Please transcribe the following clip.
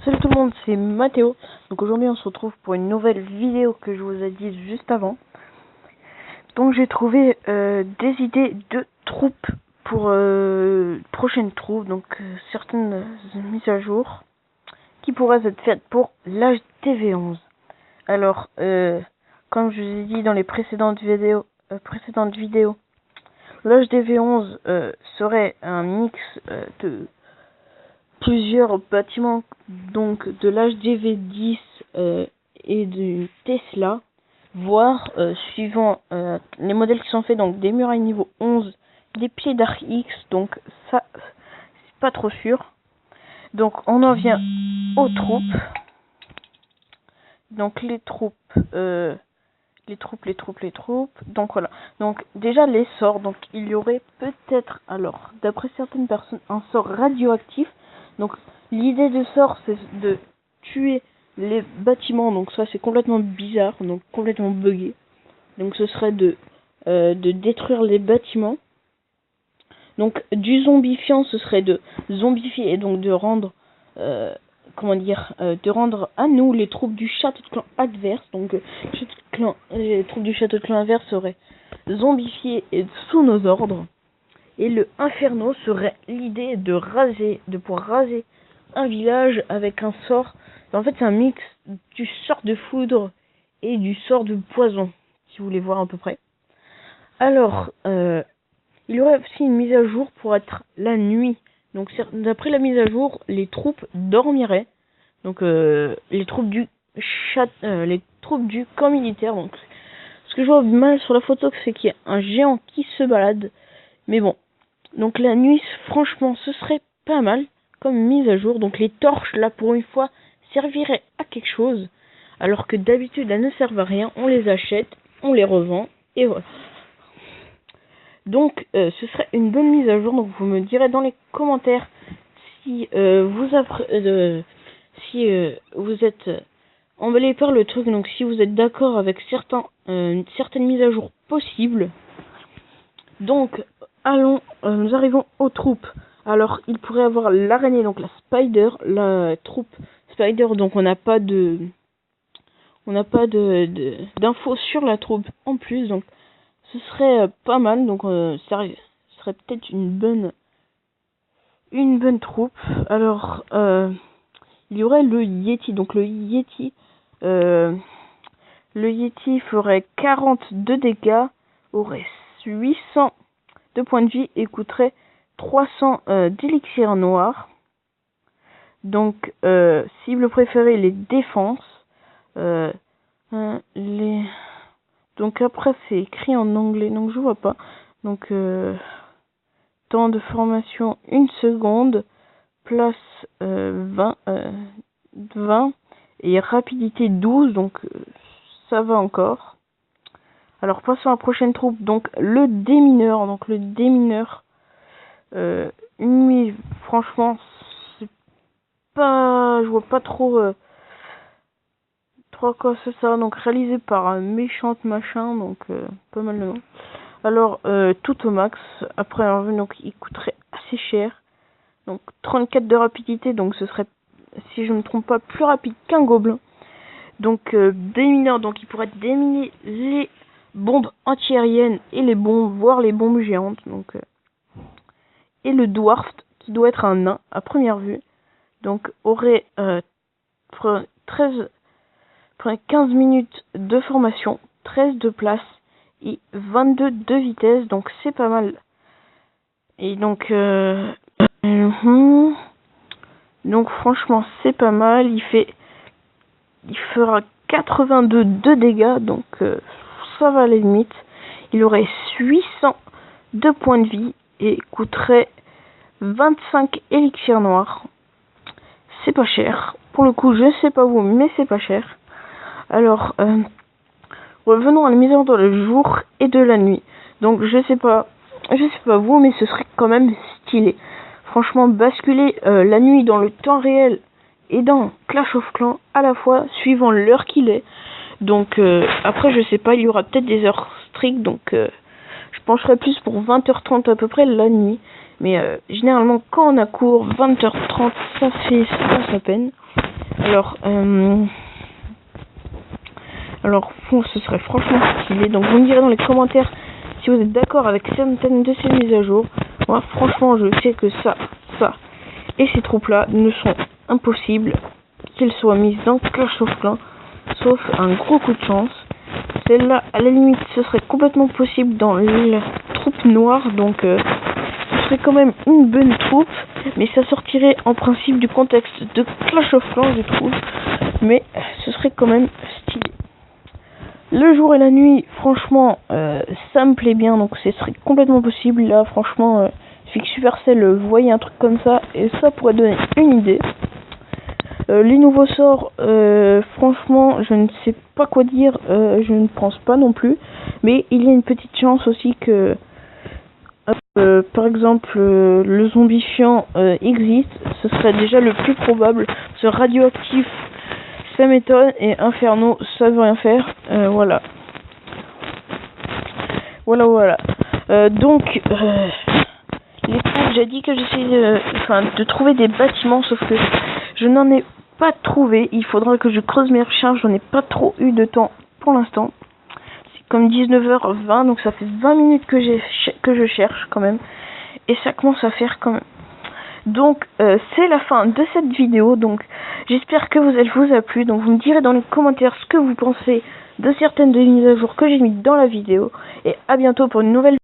Salut tout le monde, c'est Mathéo. Donc aujourd'hui on se retrouve pour une nouvelle vidéo que je vous ai dit juste avant. Donc j'ai trouvé des idées de troupes pour prochaines troupes, donc certaines mises à jour qui pourraient être faites pour l'âge TV11. Alors comme je vous ai dit dans les précédentes vidéos, l'âge TV11 serait un mix de plusieurs bâtiments, donc de l'HDV10 et du Tesla, voire suivant les modèles qui sont faits, donc des murailles niveau 11, des pieds d'arc X, donc ça c'est pas trop sûr. Donc on en vient aux troupes. Donc les troupes, donc voilà. Donc déjà les sorts, donc il y aurait peut-être, alors d'après certaines personnes, un sort radioactif. Donc l'idée de sort c'est de tuer les bâtiments, donc ça c'est complètement bizarre, donc complètement buggé. Donc ce serait de détruire les bâtiments. Donc du zombifiant, ce serait de zombifier et donc de rendre de rendre à nous les troupes du château de clan adverse. Donc les troupes du château de clan adverse seraient zombifiées et sous nos ordres. Et le Inferno serait l'idée de pouvoir raser un village avec un sort. En fait, c'est un mix du sort de foudre et du sort de poison, si vous voulez voir à peu près. Alors, il y aurait aussi une mise à jour pour être la nuit. Donc, d'après la mise à jour, les troupes dormiraient. Donc, les troupes du camp militaire. Donc, ce que je vois mal sur la photo, c'est qu'il y a un géant qui se balade. Mais bon. Donc la nuit, franchement, ce serait pas mal comme mise à jour. Donc les torches, là, pour une fois, serviraient à quelque chose. Alors que d'habitude, elles ne servent à rien. On les achète, on les revend, et voilà. Donc ce serait une bonne mise à jour. Donc vous me direz dans les commentaires si vous êtes emballé par le truc. Donc si vous êtes d'accord avec certaines mises à jour possibles. Donc nous arrivons aux troupes. Alors, il pourrait avoir l'araignée, donc la spider, la troupe spider, donc on n'a pas d'infos sur la troupe en plus, donc ce serait pas mal, donc ça serait peut-être une bonne troupe. Alors, il y aurait le Yeti, donc le Yeti ferait 42 dégâts, aurait 800 de points de vie et coûterait 300 d'élixir noir. Donc cible préférée les défenses. Donc après c'est écrit en anglais donc je vois pas. Donc temps de formation 1 seconde, place 20 et rapidité 12, donc ça va encore. Alors passons à la prochaine troupe, donc le démineur. Donc le démineur, une nuit, franchement, c'est pas, je vois pas trop quoi c'est ça. Donc réalisé par un méchante machin, donc pas mal de nom. Alors tout au max, après un revenu, donc il coûterait assez cher. Donc 34 de rapidité, donc ce serait, si je ne me trompe pas, plus rapide qu'un gobelin. Donc démineur, donc il pourrait déminer les bombes antiaériennes et les bombes, voire les bombes géantes. Donc et le dwarf qui doit être un nain à première vue, donc aurait 15 minutes de formation, 13 de place et 22 de vitesse, donc c'est pas mal. Et donc donc franchement c'est pas mal. Il fera 82 de dégâts, donc ça va à la limite. Il aurait 800 de points de vie et coûterait 25 élixirs noirs. C'est pas cher. Pour le coup, je sais pas vous, mais c'est pas cher. Alors, revenons à la mise en ordre de le jour et de la nuit. Donc, je sais pas vous, mais ce serait quand même stylé. Franchement, basculer la nuit dans le temps réel et dans Clash of Clans à la fois, suivant l'heure qu'il est. Donc, après, je sais pas, il y aura peut-être des heures strictes, donc je pencherai plus pour 20h30 à peu près la nuit. Mais généralement, quand on a cours, 20h30, ça passe à peine. Alors, bon, ce serait franchement stylé. Donc, vous me direz dans les commentaires si vous êtes d'accord avec certaines de ces mises à jour. Moi, franchement, je sais que ça et ces troupes-là ne sont impossibles qu'elles soient mises dans Clash of Clans, sauf un gros coup de chance. Celle-là, à la limite, ce serait complètement possible dans la troupe noire, donc ce serait quand même une bonne troupe, mais ça sortirait en principe du contexte de Clash of Clans, je trouve, mais ce serait quand même stylé. Le jour et la nuit, franchement, ça me plaît bien, donc ce serait complètement possible. Là, franchement, il suffit que Supercell voyait un truc comme ça, et ça pourrait donner une idée. Les nouveaux sorts, franchement, je ne sais pas quoi dire, je ne pense pas non plus, mais il y a une petite chance aussi que, par exemple, le zombifiant existe, ce serait déjà le plus probable. Ce radioactif, ça m'étonne, et Inferno, ça veut rien faire, voilà. Voilà. Donc, les troupes, j'ai dit que j'essayais de trouver des bâtiments, sauf que je n'en ai pas trouvé. Il faudra que je creuse mes recherches, j'en ai pas trop eu de temps pour l'instant. C'est comme 19h20, donc ça fait 20 minutes que je cherche quand même. Et ça commence à faire quand même. Donc, c'est la fin de cette vidéo. Donc, j'espère que elle vous a plu. Donc, vous me direz dans les commentaires ce que vous pensez de certaines des mises à jour que j'ai mis dans la vidéo. Et à bientôt pour une nouvelle vidéo.